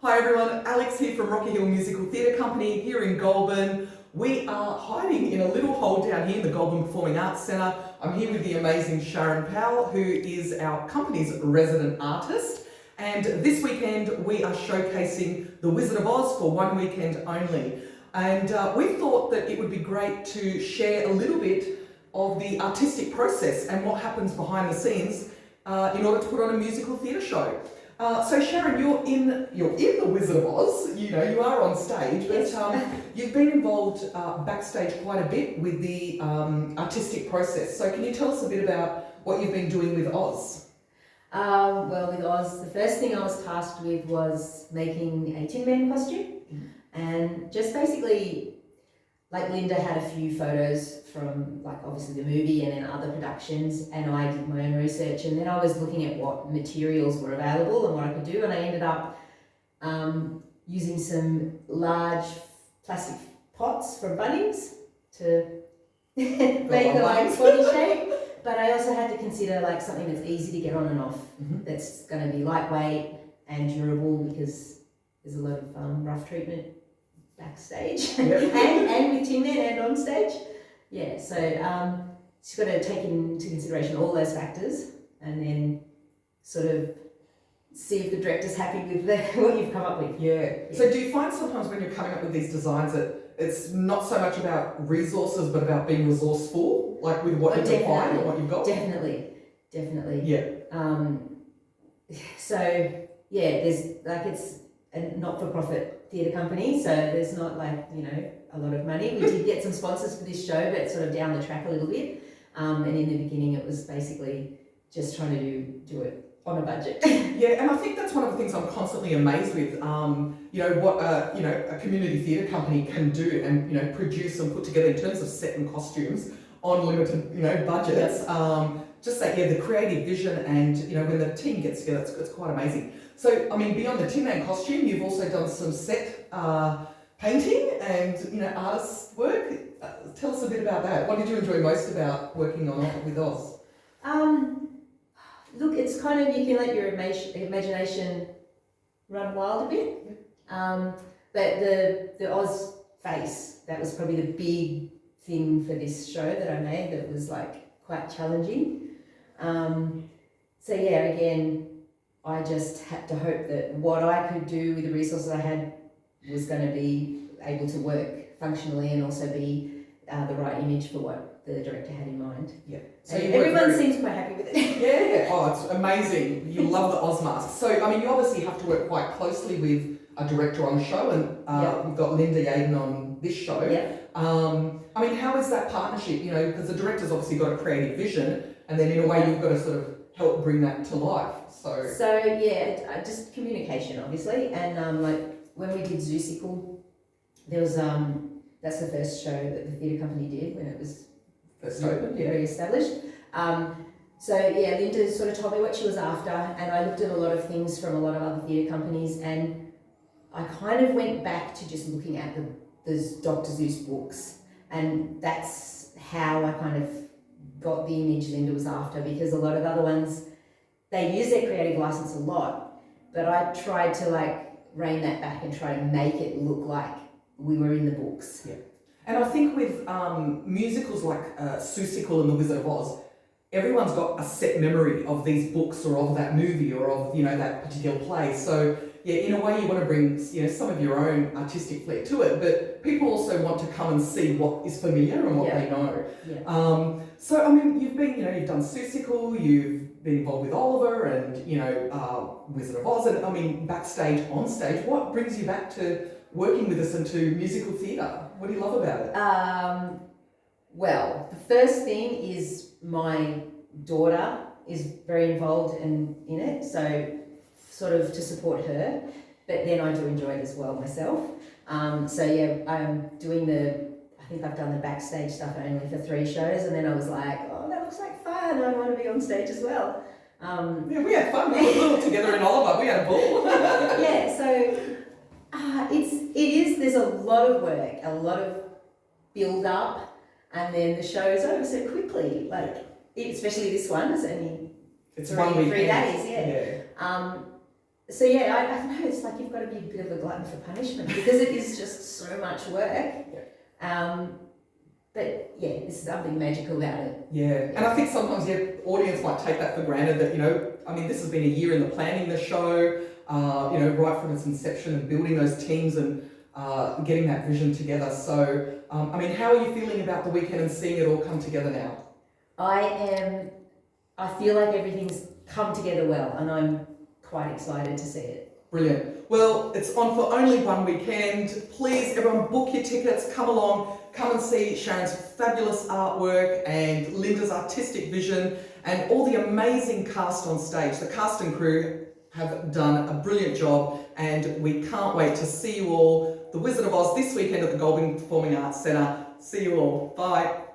Hi everyone, Alex here from Rocky Hill Musical Theatre Company here in Goulburn. We are hiding in a little hole down here in the Goulburn Performing Arts Centre. I'm here with the amazing Sharon Powell, who is our company's resident artist. And this weekend we are showcasing The Wizard of Oz for one weekend only. And we thought that it would be great to share a little bit of the artistic process and what happens behind the scenes in order to put on a musical theatre show. So Sharon, you're in The Wizard of Oz. You know, you are on stage, but you've been involved backstage quite a bit with the artistic process. So can you tell us a bit about what you've been doing with Oz? Well, with Oz, the first thing I was tasked with was making a Tin Man costume, and just basically, like Linda had a few photos from, like, obviously the movie and then other productions, and I did my own research, and then I was looking at what materials were available and what I could do, and I ended up using some large plastic pots from Bunnings to make the like body shape, but I also had to consider like something that's easy to get on and off, that's going to be lightweight and durable, because there's a lot of rough treatment backstage and with Tin Man and on stage. Yeah, so she's got to take into consideration all those factors and then sort of see if the director's happy with what you've come up with. Yeah. So do you find sometimes when you're coming up with these designs that it's not so much about resources but about being resourceful, like with what you can find and what you've got? Definitely. Yeah. So yeah, there's like, it's a not-for-profit theatre company, so there's not like, you know, a lot of money. We did get some sponsors for this show, but sort of down the track a little bit. And in the beginning, it was basically just trying to do it on a budget. Yeah, and I think that's one of the things I'm constantly amazed with. You know what, a community theatre company can do and produce and put together in terms of set and costumes on limited budgets. Yep. Just that, the creative vision, and when the team gets together, it's quite amazing. So, I mean, beyond the Tin Man costume, you've also done some set painting and artist work. Tell us a bit about that. What did you enjoy most about working on it with Oz? Look, it's kind of, you can let your imagination run wild a bit. But the Oz face, that was probably the big thing for this show that I made, that was like quite challenging. So yeah, again, I just had to hope that what I could do with the resources I had was going to be able to work functionally and also be the right image for what the director had in mind. Yeah. So everyone seems quite happy with it. Yeah. Oh, it's amazing. You love the Oz mask. So, I mean, you obviously have to work quite closely with a director on the show, and we've got Linda Yaden on this show. Yeah. I mean, how is that partnership? Because the director's obviously got a creative vision, and then in a way you've got to sort of help bring that to life. So yeah, just communication, obviously, and like when we did Zoocycle, there was that's the first show that the theatre company did when it was first opened, very established. So yeah, Linda sort of told me what she was after, and I looked at a lot of things from a lot of other theatre companies, and I kind of went back to just looking at those Dr. Seuss books, and that's how I kind of got the image Linda was after, because a lot of other ones, they use their creative license a lot, but I tried to like rein that back and try to make it look like we were in the books. Yeah. And I think with musicals like Zoocycle and The Wizard of Oz, everyone's got a set memory of these books or of that movie or of that particular play. So yeah, in a way you want to bring some of your own artistic flair to it, but people also want to come and see what is familiar and what they know. Yeah. So I mean, you've been you've done Zoocycle, you've been involved with Oliver and Wizard of Oz, and I mean backstage, on stage. What brings you back to working with us into musical theatre? What do you love about it? Well, the first thing is my daughter is very involved in it, so sort of to support her, but then I do enjoy it as well myself. So yeah, I'm doing I think I've done the backstage stuff only for 3 shows, and then I was like, oh, that looks like fun, I want to be on stage as well. Yeah, we had fun. We were all together in Oliver. We had a ball. Yeah, so there's a lot of work, a lot of build up, and then the show is over so quickly. Like, especially this one, it's only it's 3 1 weekend. 3 days. Yeah. So yeah, I don't know, it's like you've got to be a bit of a glutton for punishment because it is just so much work. But yeah, there's something magical about it. Yeah, and I think sometimes the audience might take that for granted that, I mean, this has been a year in the planning the show, right from its inception and building those teams and getting that vision together. So, I mean, how are you feeling about the weekend and seeing it all come together now? I feel like everything's come together well and I'm quite excited to see it. Brilliant. Well, it's on for only one weekend. Please, everyone, book your tickets, come along, come and see Sharon's fabulous artwork and Linda's artistic vision and all the amazing cast on stage. The cast and crew have done a brilliant job and we can't wait to see you all, The Wizard of Oz, this weekend at the Goulburn Performing Arts Centre. See you all. Bye.